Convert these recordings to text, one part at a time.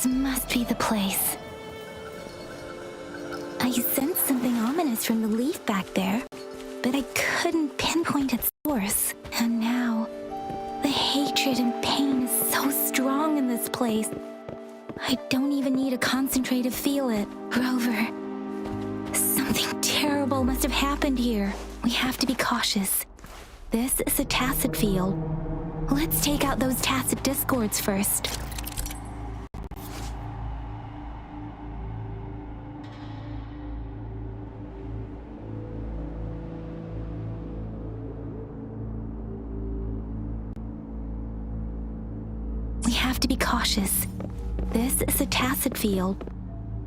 This must be the place. I sensed something ominous from the leaf back there, but I couldn't pinpoint its source. And now, the hatred and pain is so strong in this place. I don't even need to concentrate to feel it. Rover, something terrible must have happened here. We have to be cautious. This is a tacit field. Let's take out those tacit discords first. We have to be cautious. This is a tacit field.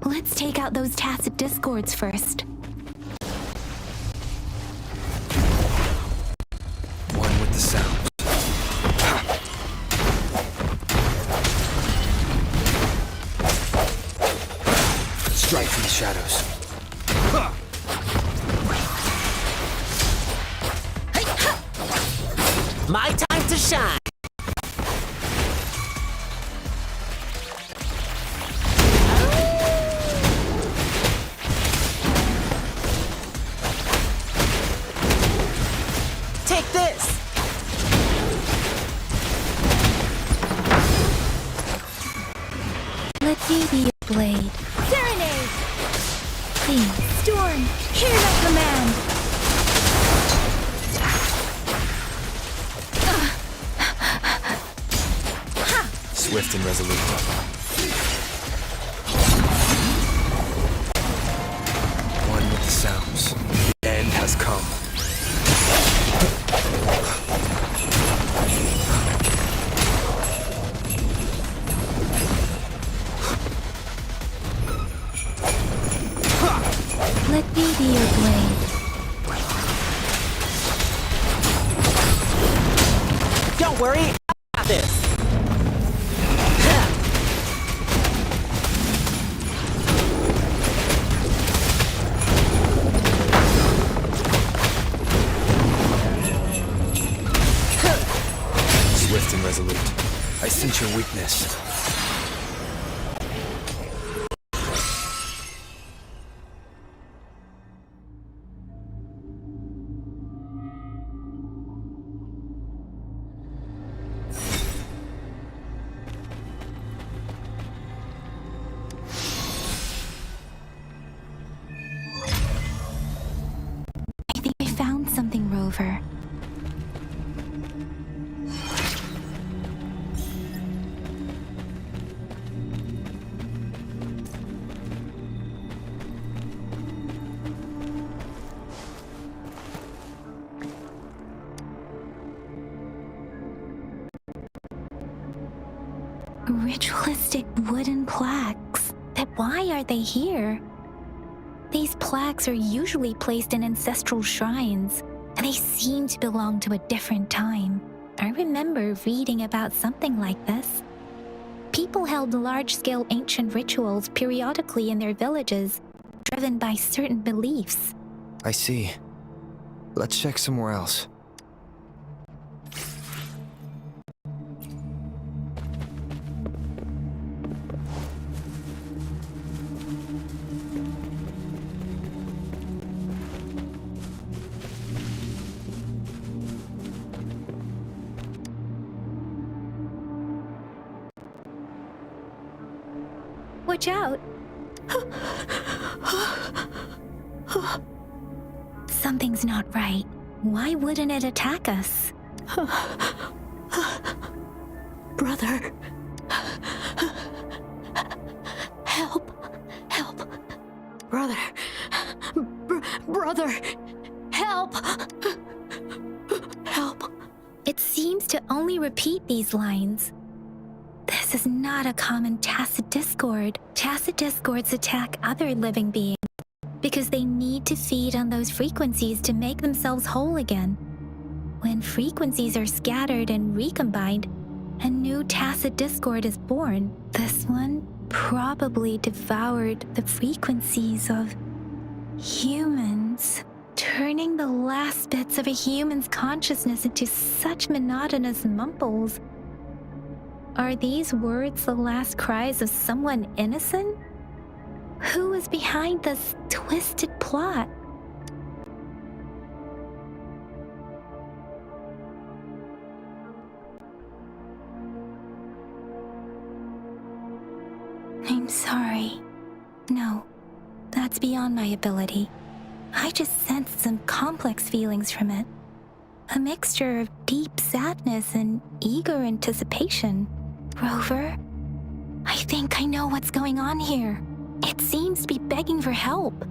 Let's take out those tacit discords first. One with the sound. Strike from the shadows. My time to shine. Take this. Let me be your blade. Serenade! Please, Storm, hear my command! Swift and resolute. One with the sounds. The end has come. Let me be your blade. Don't worry, I got this. Swift and resolute. I sense your weakness. I think I found something, Rover. Ritualistic wooden plaques. But why are they here? These plaques are usually placed in ancestral shrines, and they seem to belong to a different time. I remember reading about something like this. People held large-scale ancient rituals periodically in their villages, driven by certain beliefs. I see. Let's check somewhere else. Watch out! Something's not right. Why wouldn't it attack us? Brother. Help. Help. Brother. Brother. Help. Help. It seems to only repeat these lines. This is not a common tacit discord. Tacit discords attack other living beings because they need to feed on those frequencies to make themselves whole again. When frequencies are scattered and recombined, a new tacit discord is born. This one probably devoured the frequencies of humans, turning the last bits of a human's consciousness into such monotonous mumbles. Are these words the last cries of someone innocent? Who is behind this twisted plot? I'm sorry. No, that's beyond my ability. I just sensed some complex feelings from it. A mixture of deep sadness and eager anticipation. Rover, I think I know what's going on here. It seems to be begging for help,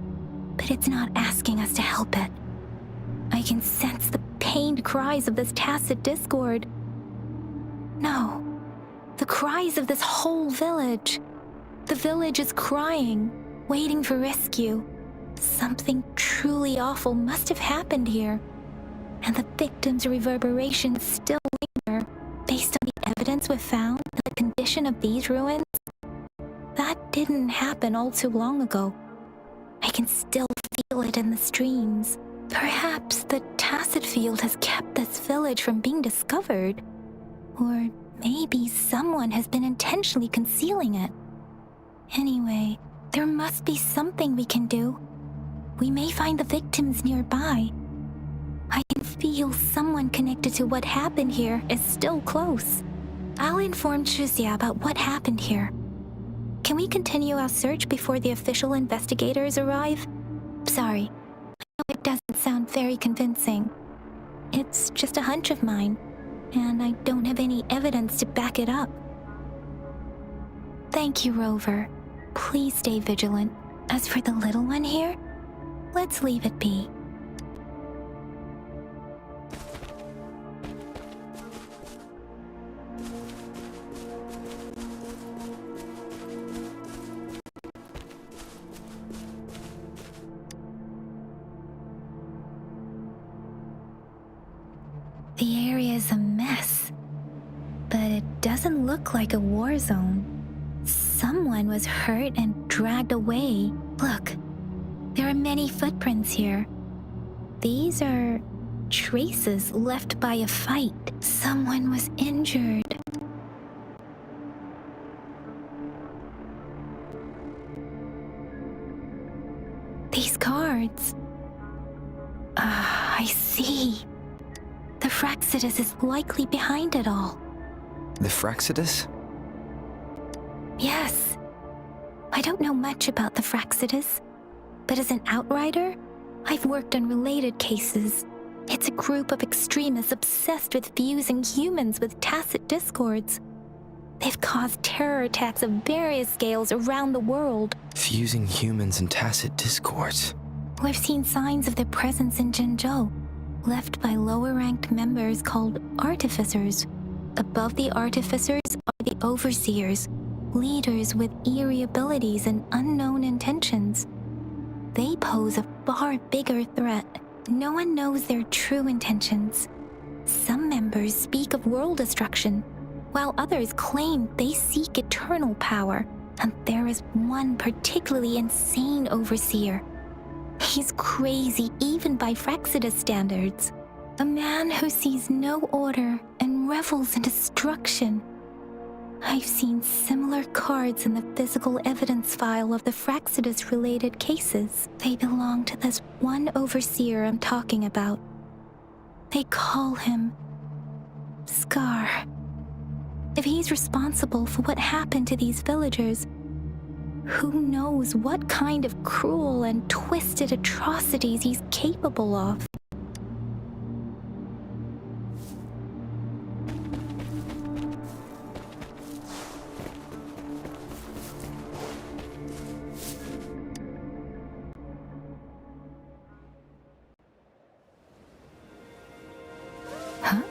but it's not asking us to help it. I can sense the pained cries of this tacit discord. No, the cries of this whole village. The village is crying, waiting for rescue. Something truly awful must have happened here, and the victims' reverberations still linger. Based on the evidence we've found and the condition of these ruins, that didn't happen all too long ago. I can still feel it in the streams. Perhaps the tacit field has kept this village from being discovered. Or maybe someone has been intentionally concealing it. Anyway, there must be something we can do. We may find the victims nearby. I can feel someone connected to what happened here is still close. I'll inform Chuzia about what happened here. Can we continue our search before the official investigators arrive? Sorry, I know it doesn't sound very convincing. It's just a hunch of mine, and I don't have any evidence to back it up. Thank you, Rover. Please stay vigilant. As for the little one here, let's leave it be. The area is a mess, but it doesn't look like a war zone. Someone was hurt and dragged away. Look, there are many footprints here. These are traces left by a fight. Someone was injured. These cards. I see. The Fraxidus is likely behind it all. The Fraxidus? Yes. I don't know much about the Fraxidus, but as an outrider, I've worked on related cases. It's a group of extremists obsessed with fusing humans with tacit discords. They've caused terror attacks of various scales around the world. Fusing humans and tacit discords. We've seen signs of their presence in Jinzhou, left by lower-ranked members called artificers. Above the artificers are the overseers, leaders with eerie abilities and unknown intentions. They pose a far bigger threat. No one knows their true intentions. Some members speak of world destruction, while others claim they seek eternal power. And there is one particularly insane overseer. He's crazy even by Fraxidus standards. A man who sees no order and revels in destruction. I've seen similar cards in the physical evidence file of the Fraxidus-related cases. They belong to this one overseer I'm talking about. They call him Scar. If he's responsible for what happened to these villagers, who knows what kind of cruel and twisted atrocities he's capable of? Huh?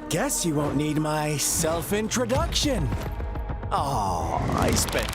Guess you won't need my self-introduction. Oh, I spent...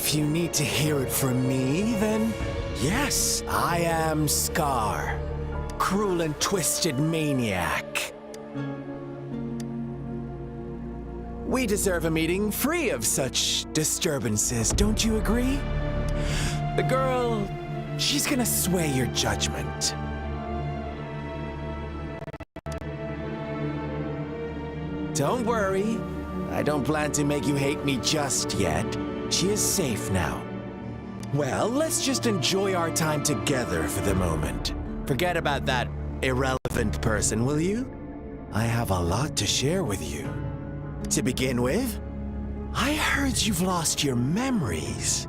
If you need to hear it from me, then yes, I am Scar, cruel and twisted maniac. We deserve a meeting free of such disturbances, don't you agree? The girl, she's gonna sway your judgment. Don't worry, I don't plan to make you hate me just yet. She is safe now. Well, let's just enjoy our time together for the moment. Forget about that irrelevant person, will you? I have a lot to share with you. To begin with, I heard you've lost your memories.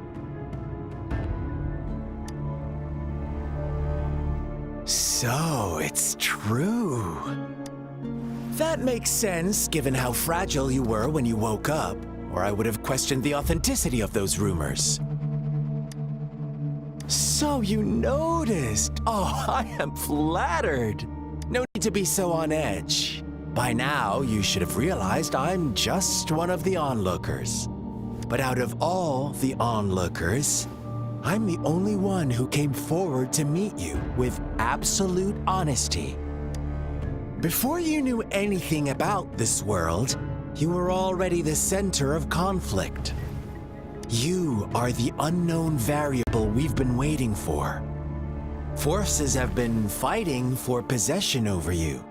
So, it's true. That makes sense, given how fragile you were when you woke up, or I would have questioned the authenticity of those rumors. So you noticed. Oh, I am flattered. No need to be so on edge. By now, you should have realized I'm just one of the onlookers. But out of all the onlookers, I'm the only one who came forward to meet you with absolute honesty. Before you knew anything about this world, you were already the center of conflict. You are the unknown variable we've been waiting for. Forces have been fighting for possession over you.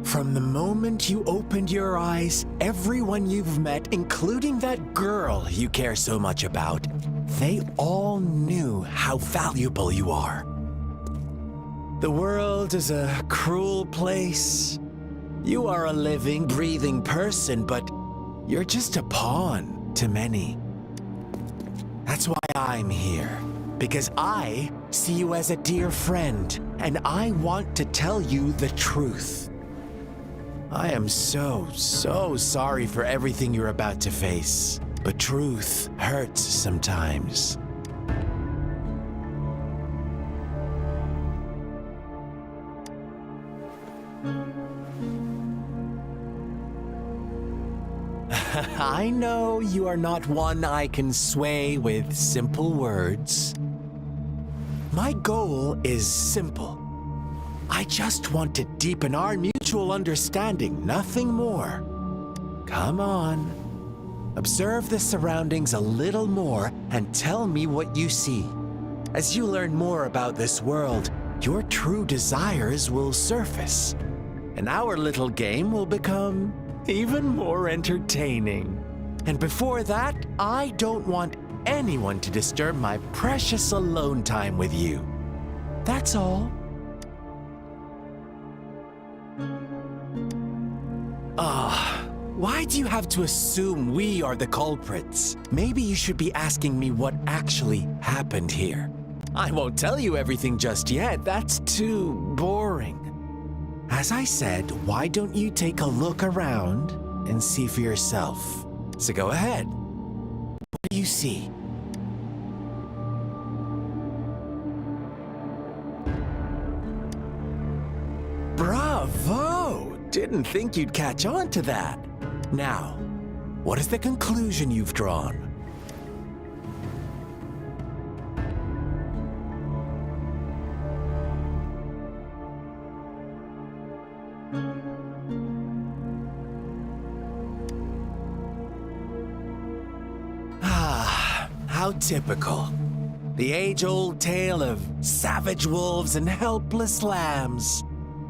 From the moment you opened your eyes, everyone you've met, including that girl you care so much about, they all knew how valuable you are. The world is a cruel place. You are a living, breathing person, but you're just a pawn to many. That's why I'm here, because I see you as a dear friend, and I want to tell you the truth. I am so sorry for everything you're about to face, but truth hurts sometimes. I know you are not one I can sway with simple words. My goal is simple. I just want to deepen our mutual understanding, nothing more. Come on. Observe the surroundings a little more and tell me what you see. As you learn more about this world, your true desires will surface, and our little game will become even more entertaining. And before that, I don't want anyone to disturb my precious alone time with you. That's all. Why do you have to assume we are the culprits? Maybe you should be asking me what actually happened here. I won't tell you everything just yet, that's too boring. As I said, why don't you take a look around and see for yourself? So go ahead. What do you see? Bravo! Didn't think you'd catch on to that. Now, what is the conclusion you've drawn? How typical. The age-old tale of savage wolves and helpless lambs.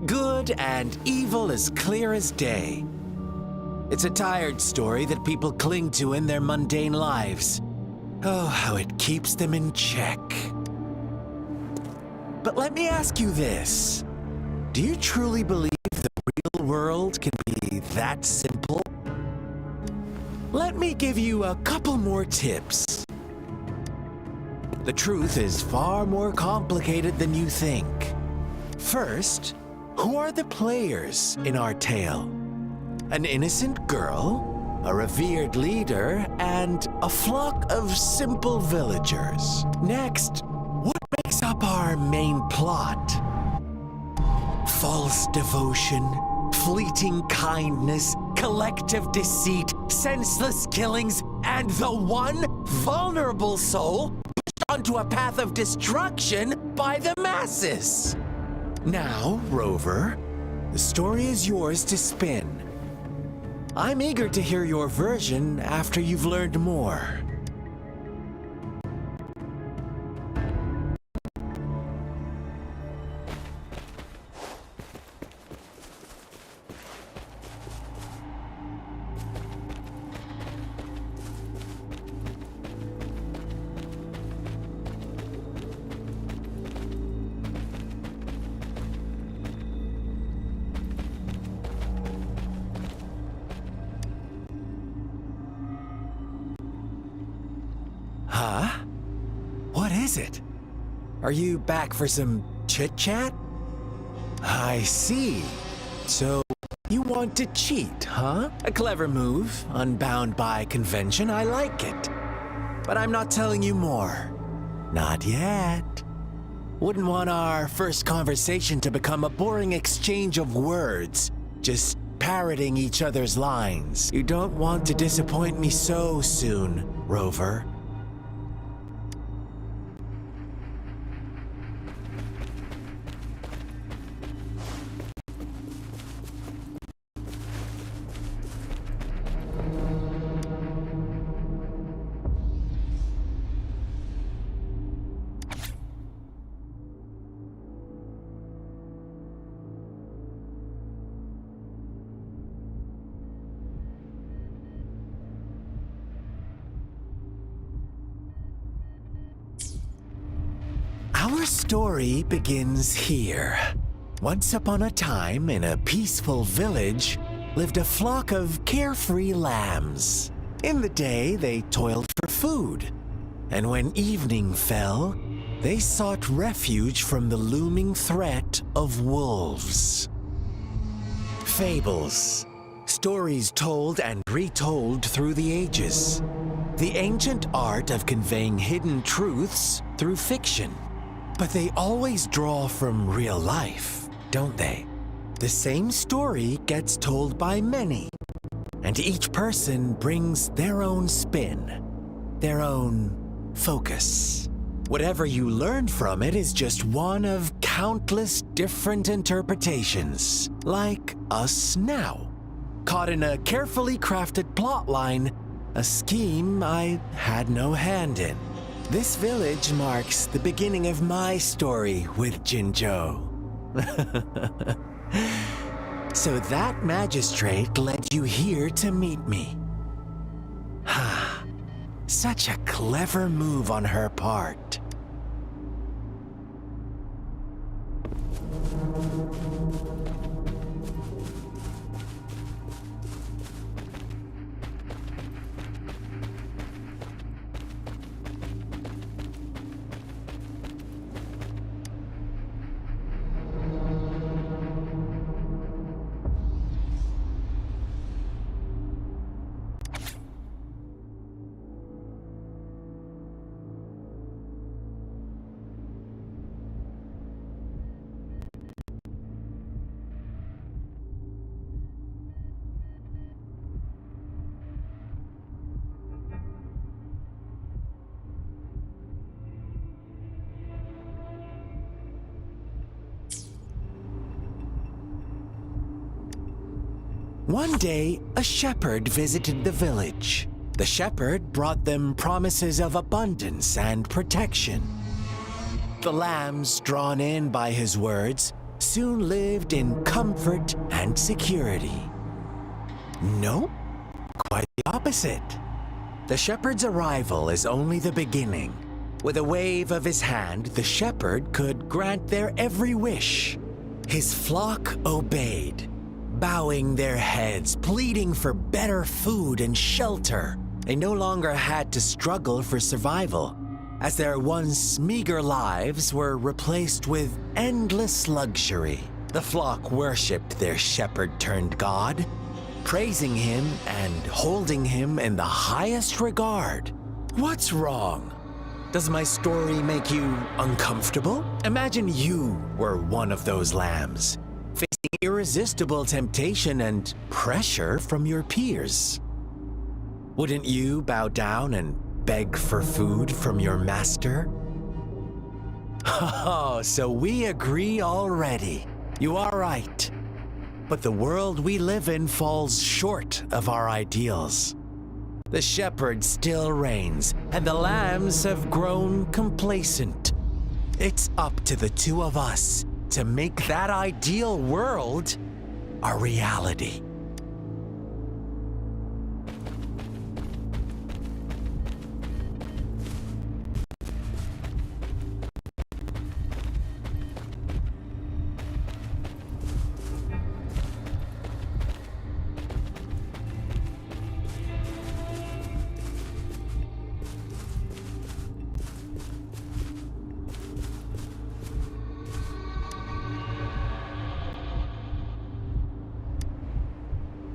Good and evil as clear as day. It's a tired story that people cling to in their mundane lives. Oh, how it keeps them in check. But let me ask you this. Do you truly believe the real world can be that simple? Let me give you a couple more tips. The truth is far more complicated than you think. First, who are the players in our tale? An innocent girl, a revered leader, and a flock of simple villagers. Next, what makes up our main plot? False devotion, fleeting kindness, collective deceit, senseless killings, and the one vulnerable soul pushed onto a path of destruction by the masses. Now, Rover, the story is yours to spin. I'm eager to hear your version after you've learned more. Huh? What is it? Are you back for some chit-chat? I see. So, you want to cheat, huh? A clever move, unbound by convention, I like it. But I'm not telling you more. Not yet. Wouldn't want our first conversation to become a boring exchange of words, just parroting each other's lines. You don't want to disappoint me so soon, Rover. Our story begins here. Once upon a time, in a peaceful village, lived a flock of carefree lambs. In the day, they toiled for food, and when evening fell, they sought refuge from the looming threat of wolves. Fables, stories told and retold through the ages. The ancient art of conveying hidden truths through fiction. But they always draw from real life, don't they? The same story gets told by many, and each person brings their own spin, their own focus. Whatever you learn from it is just one of countless different interpretations, like us now, caught in a carefully crafted plotline, a scheme I had no hand in. This village marks the beginning of my story with Jinzhou. So that magistrate led you here to meet me. Ha! Such a clever move on her part. One day, a shepherd visited the village. The shepherd brought them promises of abundance and protection. The lambs, drawn in by his words, soon lived in comfort and security. Nope, quite the opposite. The shepherd's arrival is only the beginning. With a wave of his hand, the shepherd could grant their every wish. His flock obeyed, bowing their heads, pleading for better food and shelter. They no longer had to struggle for survival, as their once meager lives were replaced with endless luxury. The flock worshipped their shepherd-turned-god, praising him and holding him in the highest regard. What's wrong? Does my story make you uncomfortable? Imagine you were one of those lambs, facing irresistible temptation and pressure from your peers. Wouldn't you bow down and beg for food from your master? Oh, so we agree already. You are right. But the world we live in falls short of our ideals. The shepherd still reigns, and the lambs have grown complacent. It's up to the two of us to make that ideal world a reality.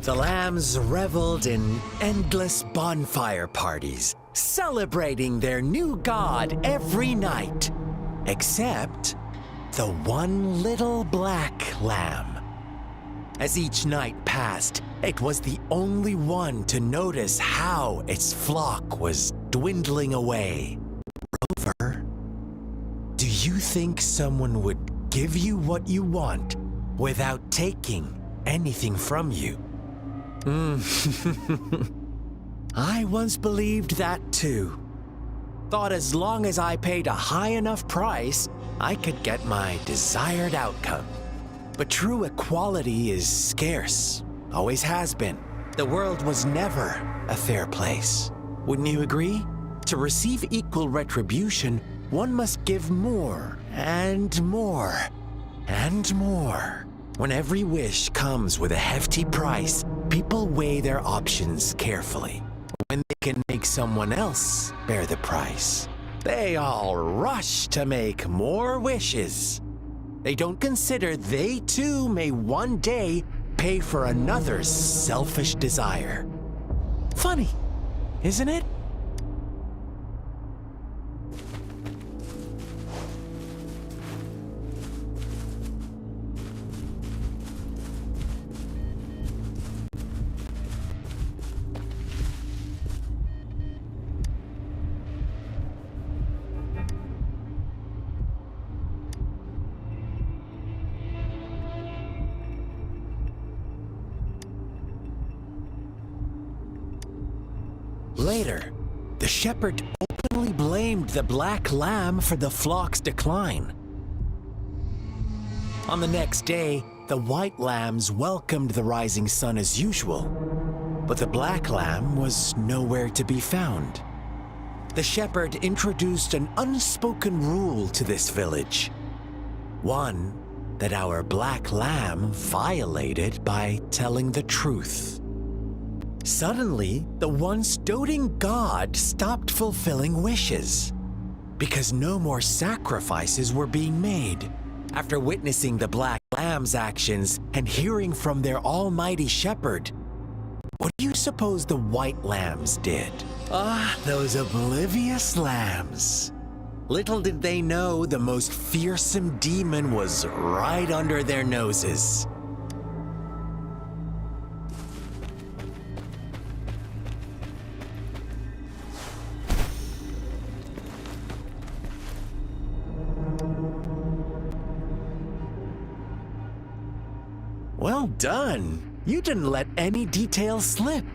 The lambs reveled in endless bonfire parties, celebrating their new god every night, except the one little black lamb. As each night passed, it was the only one to notice how its flock was dwindling away. Rover, do you think someone would give you what you want without taking anything from you? I once believed that too. Thought as long as I paid a high enough price, I could get my desired outcome. But true equality is scarce, always has been. The world was never a fair place. Wouldn't you agree? To receive equal retribution, one must give more and more and more. When every wish comes with a hefty price, people weigh their options carefully. When they can make someone else bear the price, they all rush to make more wishes. They don't consider they too may one day pay for another's selfish desire. Funny, isn't it? Later, the shepherd openly blamed the black lamb for the flock's decline. On the next day, the white lambs welcomed the rising sun as usual, but the black lamb was nowhere to be found. The shepherd introduced an unspoken rule to this village, one that our black lamb violated by telling the truth. Suddenly, the once doting god stopped fulfilling wishes because no more sacrifices were being made. After witnessing the black lamb's actions and hearing from their almighty shepherd, what do you suppose the white lambs did? Those oblivious lambs. Little did they know the most fearsome demon was right under their noses. Well done. You didn't let any details slip.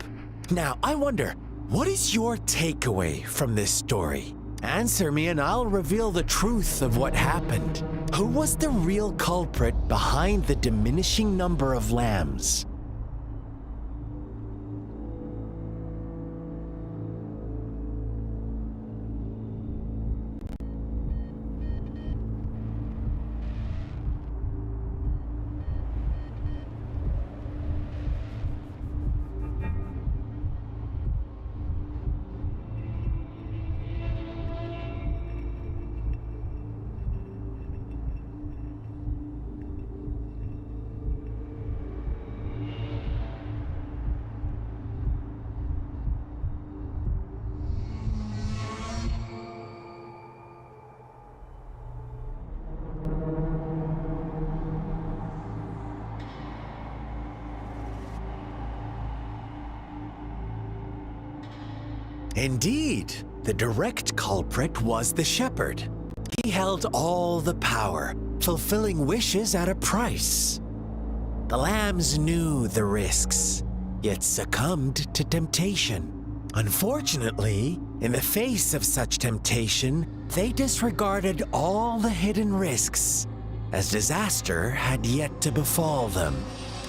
Now, I wonder, what is your takeaway from this story? Answer me and I'll reveal the truth of what happened. Who was the real culprit behind the diminishing number of lambs? Indeed, The direct culprit was the shepherd. He held all the power, fulfilling wishes at a price. The lambs knew the risks, yet succumbed to temptation. Unfortunately, in the face of such temptation, they disregarded all the hidden risks, as disaster had yet to befall them.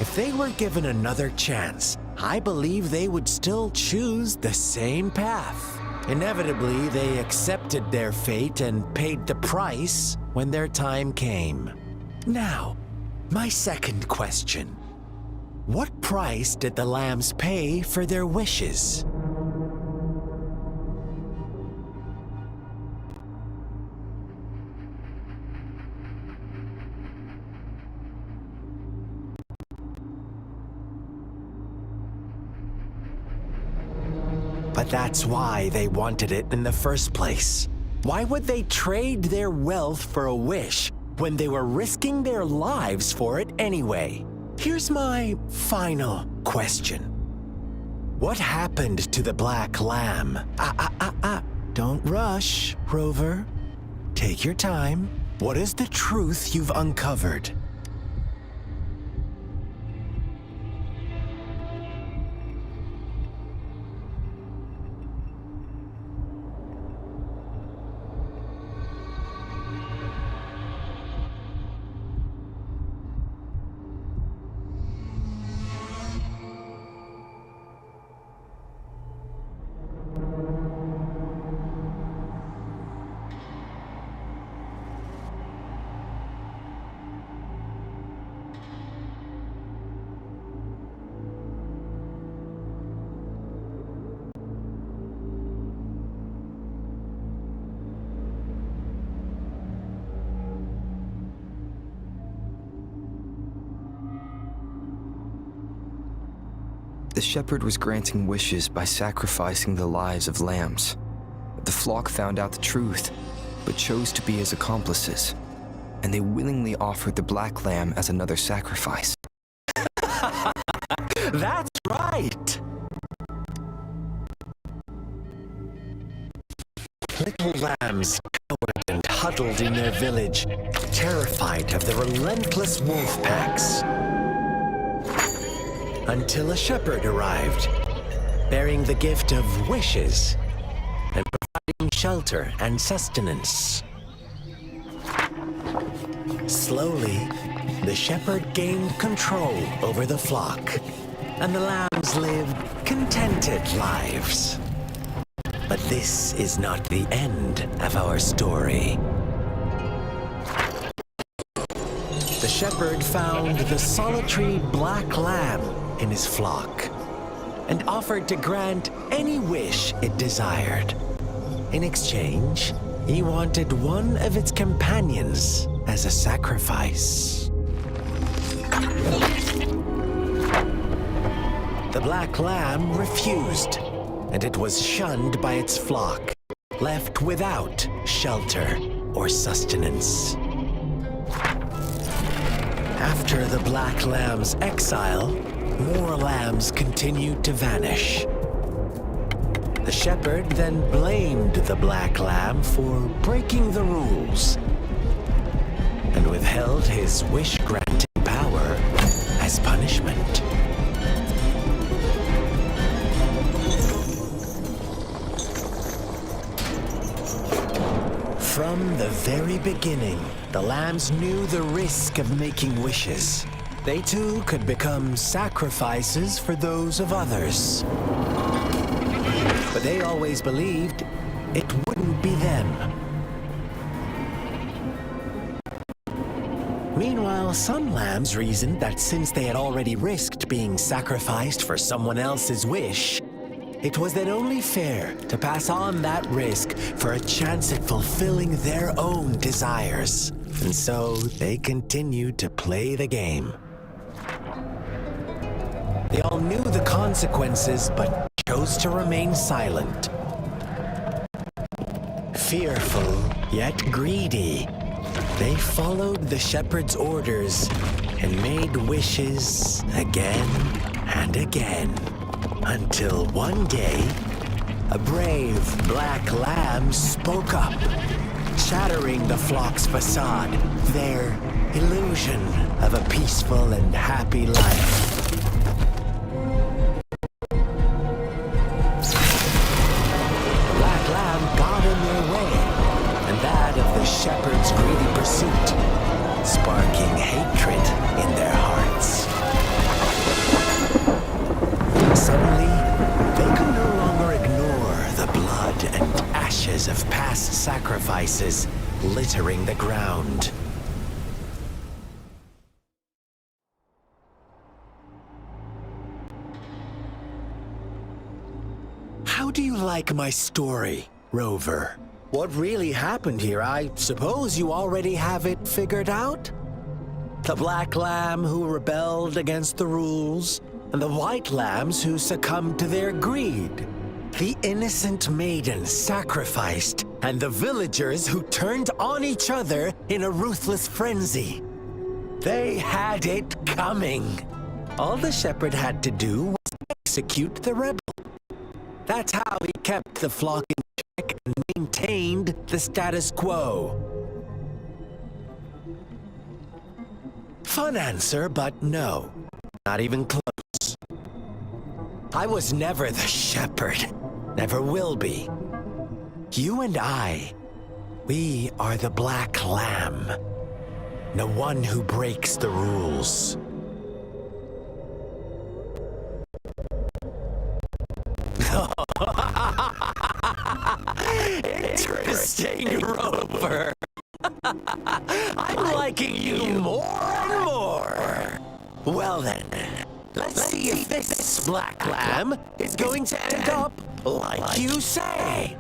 If they were given another chance, I believe they would still choose the same path. Inevitably, they accepted their fate and paid the price when their time came. Now, my second question. What price did the lambs pay for their wishes? But that's why they wanted it in the first place. Why would they trade their wealth for a wish when they were risking their lives for it anyway? Here's my final question. What happened to the black lamb? Don't rush, Rover. Take your time. What is the truth you've uncovered? The shepherd was granting wishes by sacrificing the lives of lambs. The flock found out the truth, but chose to be his accomplices, and they willingly offered the black lamb as another sacrifice. That's right! Little lambs cowered and huddled in their village, terrified of the relentless wolf packs. Until a shepherd arrived, bearing the gift of wishes and providing shelter and sustenance. Slowly, the shepherd gained control over the flock, and the lambs lived contented lives. But this is not the end of our story. The shepherd found the solitary black lamb in his flock and offered to grant any wish it desired. In exchange, he wanted one of its companions as a sacrifice. The black lamb refused, and it was shunned by its flock, left without shelter or sustenance. After the black lamb's exile, more lambs continued to vanish. The shepherd then blamed the black lamb for breaking the rules and withheld his wish-granting power as punishment. From the very beginning, the lambs knew the risk of making wishes. They too could become sacrifices for those of others. But they always believed it wouldn't be them. Meanwhile, some lambs reasoned that since they had already risked being sacrificed for someone else's wish, it was then only fair to pass on that risk for a chance at fulfilling their own desires. And so they continued to play the game. They all knew the consequences, but chose to remain silent. Fearful, yet greedy, they followed the shepherd's orders and made wishes again and again, until one day, a brave black lamb spoke up, shattering the flock's facade, their illusion of a peaceful and happy life. The black lamb got in their way, and that of the shepherd's greedy pursuit, sparking hatred in their hearts. Suddenly, they could no longer ignore the blood and ashes of past sacrifices littering the ground. How do you like my story, Rover? What really happened here? I suppose you already have it figured out? The black lamb who rebelled against the rules, and the white lambs who succumbed to their greed. The innocent maiden sacrificed, and the villagers who turned on each other in a ruthless frenzy. They had it coming. All the shepherd had to do was execute the rebel. That's how he kept the flock in check and maintained the status quo. Fun answer, but no. Not even close. I was never the shepherd. Never will be. You and I, we are the black lamb. The one who breaks the rules. Interesting, Rover. I'm liking you more and more. Well then, let's see if this black lamb is going to end up like you say.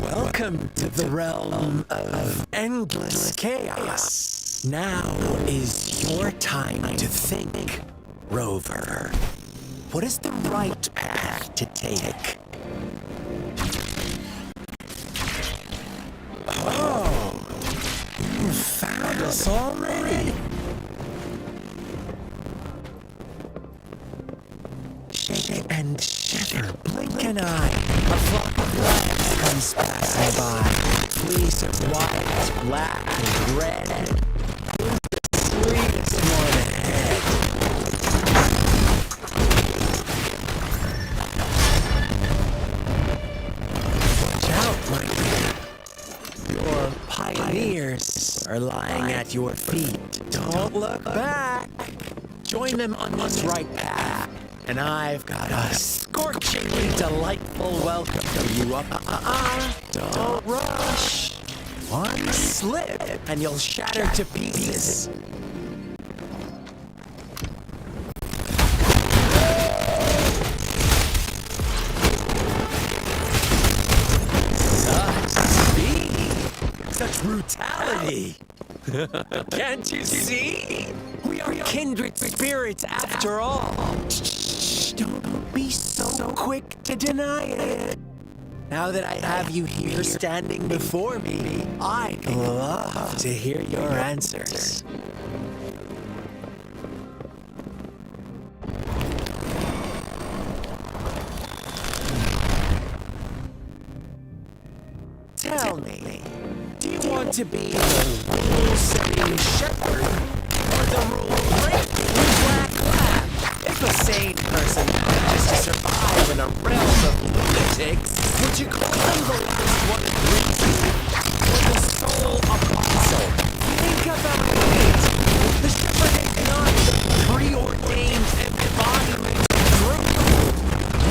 Welcome to the realm of endless chaos. Now is your time to think, Rover. What is the right path to take? Oh, you found us already? Shake and shiver, blink an eye. A flock of lambs comes passing by. Fleece of white, black, and red. Who's the sweetest one ahead? Watch out, my dear. Your pioneers are lying at your feet. Don't look back. Join them on this right path. And I've got a scorchingly delightful welcome for you. Don't rush. One slip, and you'll shatter to pieces. Such speed, such brutality. Can't you see? We are kindred spirits after all. Don't be so quick to deny it. Now that I have you here standing before me, I'd love to hear your answers. Tell me, do you want to be the rule-setting shepherd or the rule-breaking black lamb? If a sane person manages to survive in a realm of lunatics, would you call them the last one in reason? Or the sole apostle? Think about it. The shepherd is not the preordained embodiment of truth.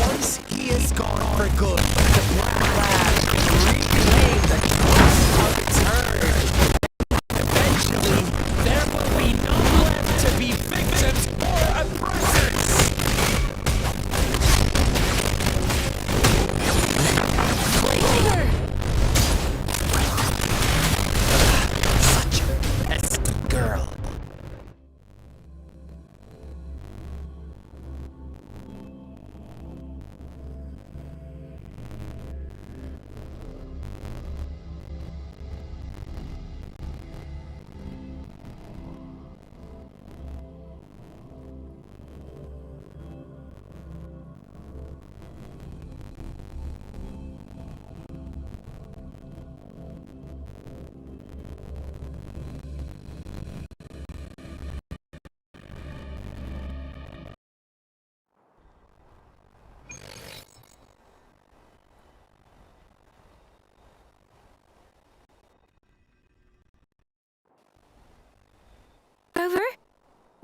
Once he is gone for good, the black lamb can reclaim the trust of its herd. Eventually, there will be none left to be victims or oppressors.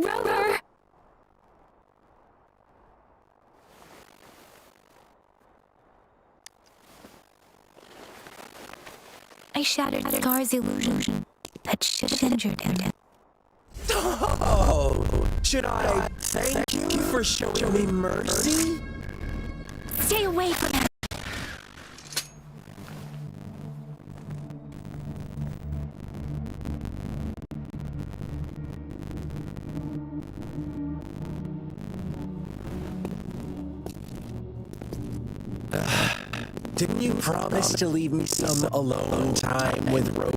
Rover! I shattered Scar's illusion. That should have injured him. Oh, should I thank you for showing me mercy? Stay away from him! Didn't you promise to leave me some alone time with Rover?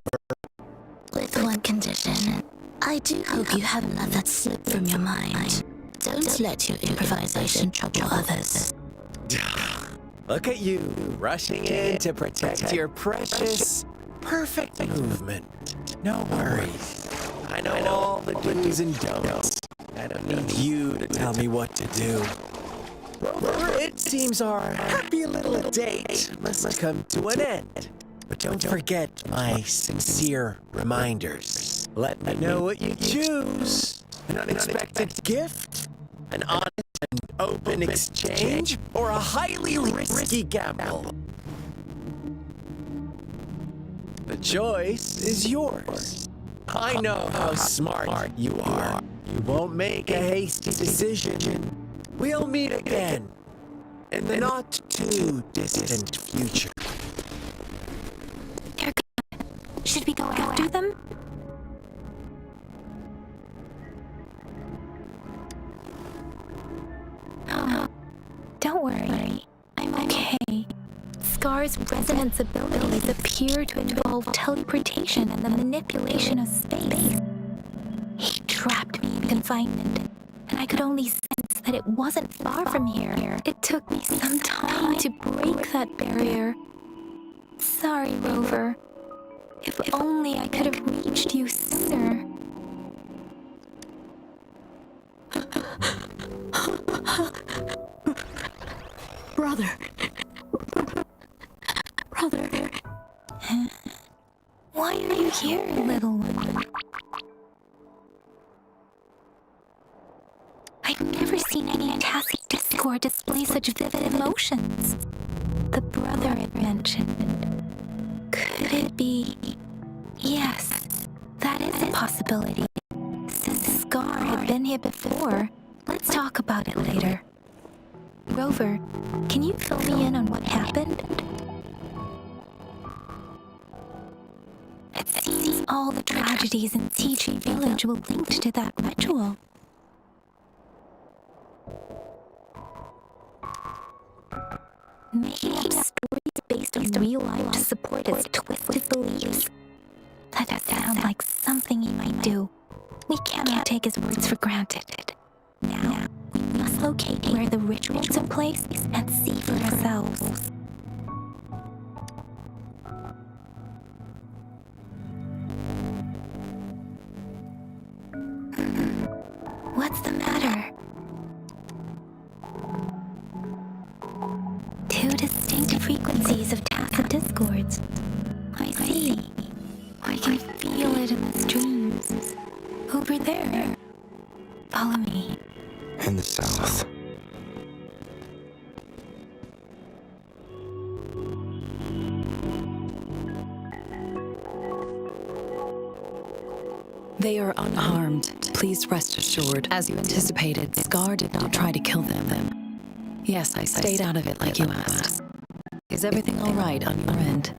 With one condition. I do hope you haven't let that slip from your mind. Don't let your improvisation trouble others. Look at you, rushing in to protect your precious, perfect movement. No worries. I know all the do's and don'ts. I don't need you to tell me what to do. Rover, it seems our happy little date must come to an end. But don't forget my sincere reminders. Let me know what you choose. An unexpected gift? An honest and open exchange? Or a highly risky gamble? The choice is yours. I know how smart you are. You won't make a hasty decision. We'll meet again in the not-too-distant future. They're gone. Should we go after them? Oh, don't worry. I'm okay. Scar's resonance abilities appear to involve teleportation and the manipulation of space. He trapped me in confinement, and I could only sense that it wasn't far from here. It took me some time to break that barrier. Sorry, Rover. If only I could have reached you sooner. Brother. Brother. Why are you here, little one? I've never seen any tacit discord display such vivid emotions. The brother had mentioned. Could it be? Yes, that is a possibility. Since Scar had been here before, let's talk about it later. Rover, can you fill me in on what happened? It seems all the tragedies in TG Village were linked to that ritual. Making up stories based on real life to support his twisted beliefs. That does sound like something he might do. We cannot take his words for granted. Now, we must locate where the ritual took place and see for ourselves. What's the matter? Two distinct frequencies of tacit discords. I see. I can feel it in the streams. Over there. Follow me. In the south. They are unharmed. Please rest assured. As you anticipated, Scar did not try to kill them. Yes, I stayed out of it like you asked. Is everything all right on your end?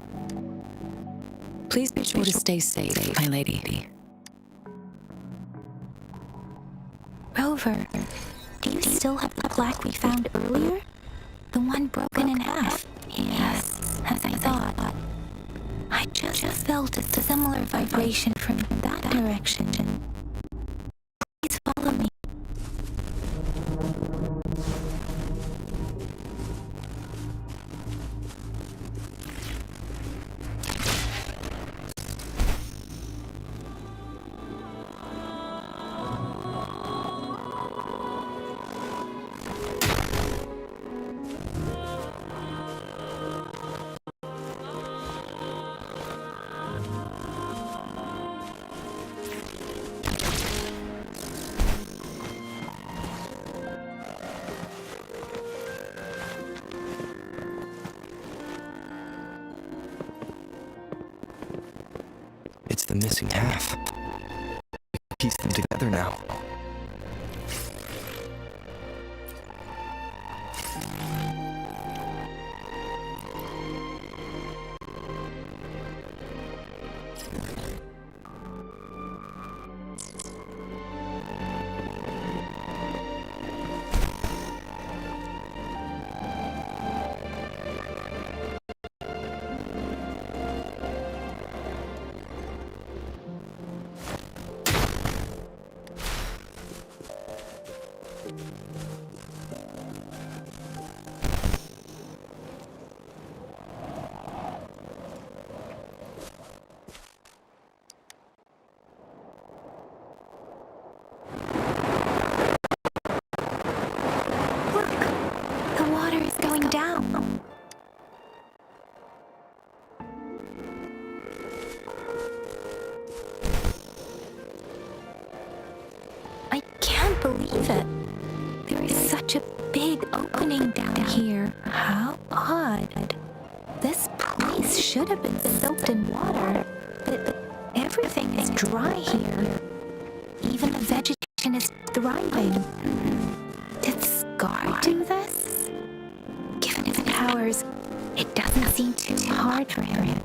Please be sure to stay safe, my lady. Rover, do you still have the plaque we found earlier? The one broken in half? Yes, as I thought. I just felt a similar vibration from that direction. Please follow me. the missing half. We can piece them together now. The water is going down. I can't believe it. There is such a big opening down here. How odd. This place should have been soaked in water, but everything is dry here. Even the vegetation is thriving. Did Scar do this? Given his powers, it doesn't seem too hard for him.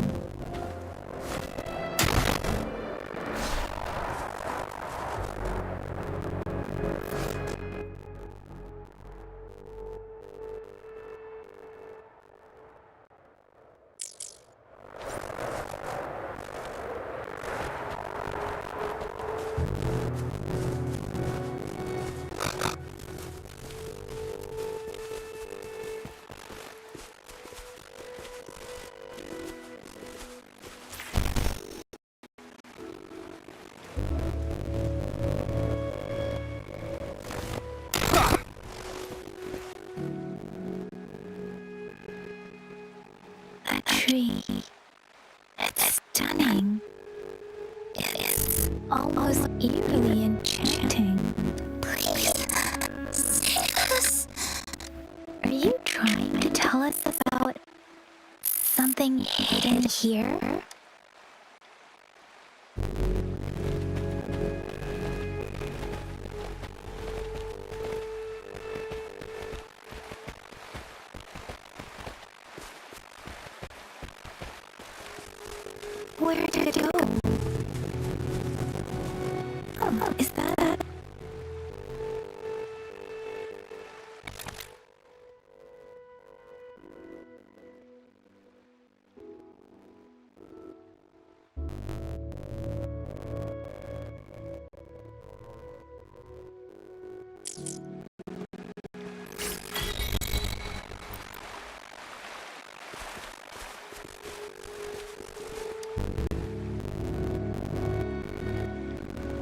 That tree, it's stunning. It's almost eerily enchanting. Please, save us. Are you trying to tell us about something hidden here? Where did it go? Is that...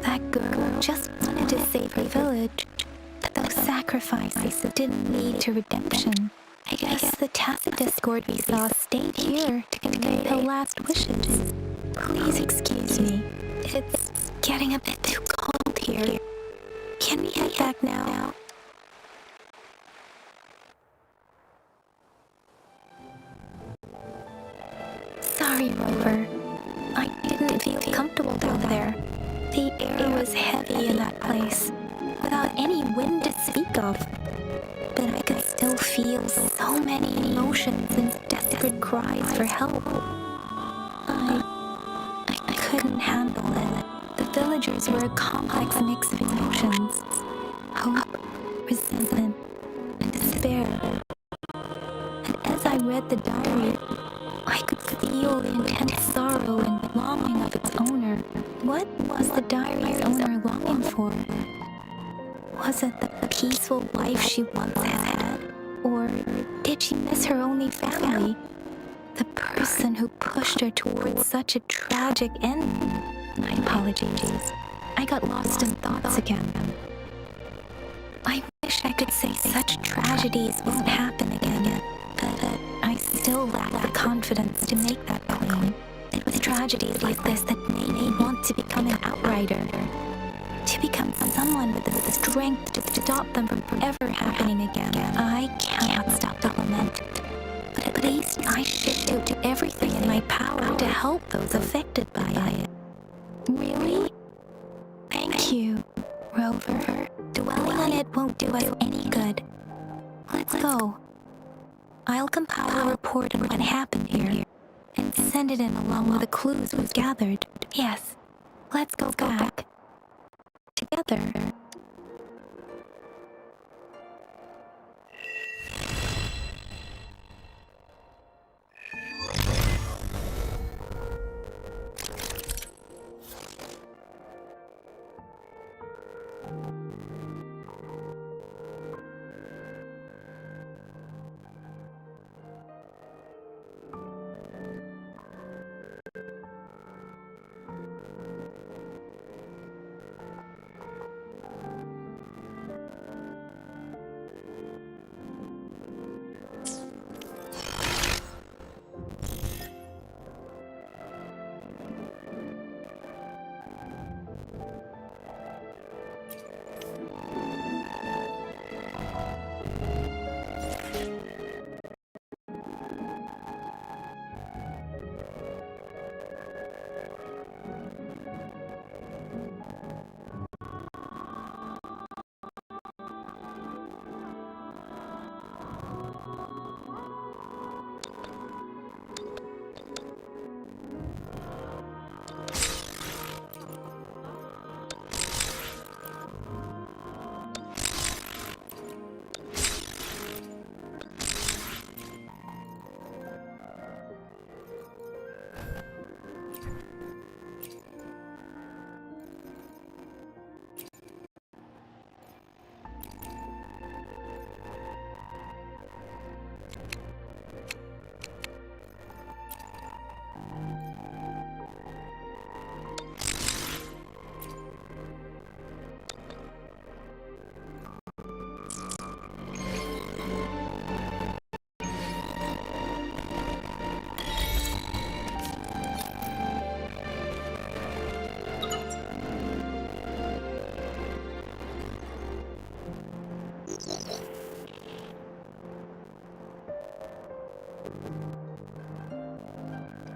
That girl just wanted to save her village, but those sacrifices didn't lead to redemption. I guess the tacit discord we saw stayed here to convey her last wishes. Please excuse me. It's getting a bit too cold here. Can we head back now? Sorry, Rover. I didn't feel comfortable down there. The air was heavy in that place, without any wind to speak of. But I could still feel so many emotions and desperate cries for help. I couldn't handle it. The villagers were a complex mix of emotions. Hope, resentment, and despair. And as I read the diary, I could feel the intense sorrow and longing of its owner. What was the diary's owner longing for? Was it the peaceful life she once had? Or did she miss her only family? The person who pushed her towards such a tragic end? My apologies. I got lost in thoughts again. I wish I could say such tragedies won't happen again, but I still lack the confidence to make that claim. It was tragedies like this that made me want to become an outrider. To become someone with the strength to stop them from ever happening again. I cannot stop the lament, but at least I should do everything in my power to help those affected by it. Really? Thank you, Rover. Dwelling on it won't do us any good. Let's go. I'll compile a report on what happened here and send it in along with the clues we've gathered. Yes, let's go back. Together.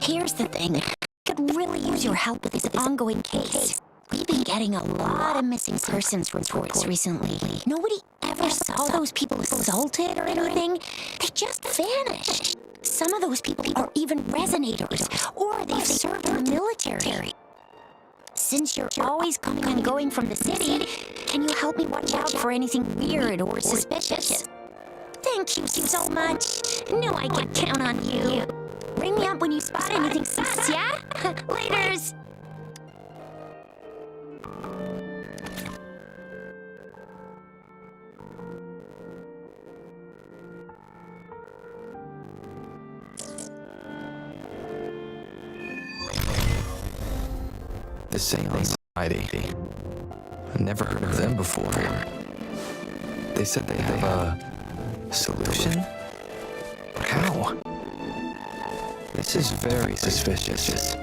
Here's the thing. I could really use your help with this ongoing case. We've been getting a lot of missing persons reports recently. Nobody ever saw those people assaulted or anything. They just vanished. Some of those people are even resonators, or they've served in the military. Since you're always coming and going from the city, can you help me watch out for anything weird or suspicious? Thank you so much. Know I can count on you. Ring me up when you spot anything sus, yeah? Laters! The Seance Society. I've never heard of them before. They said they have a solution? But how? This is very suspicious.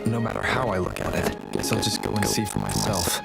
No matter how I look at it, guess I'll just go and see for myself.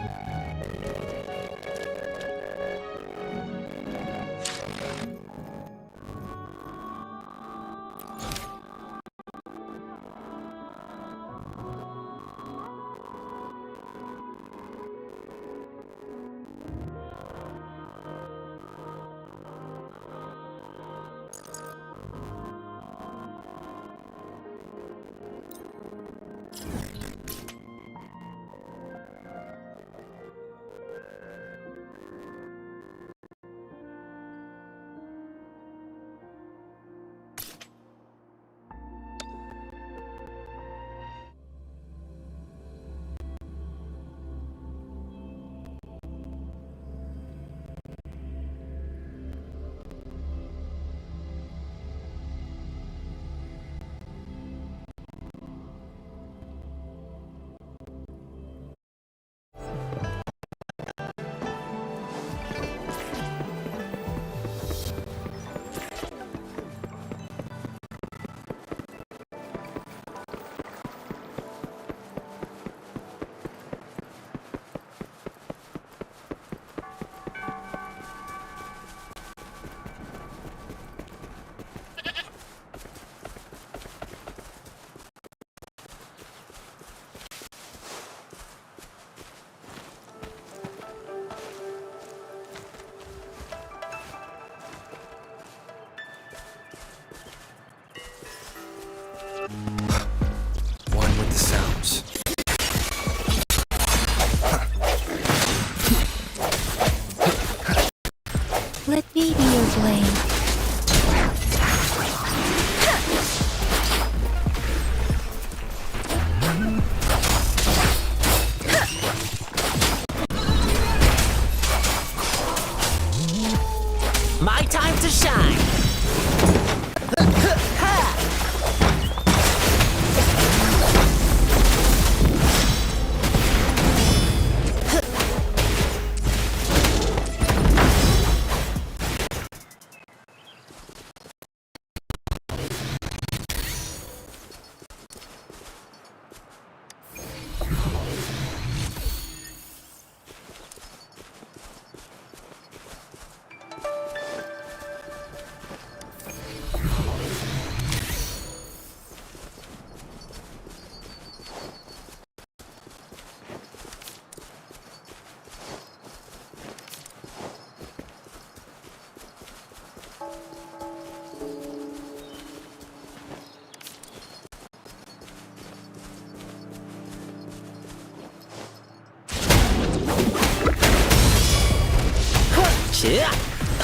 time to shine!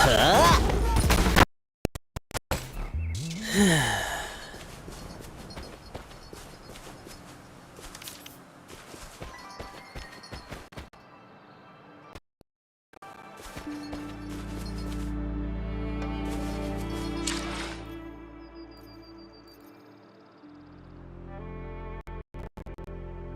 Huh?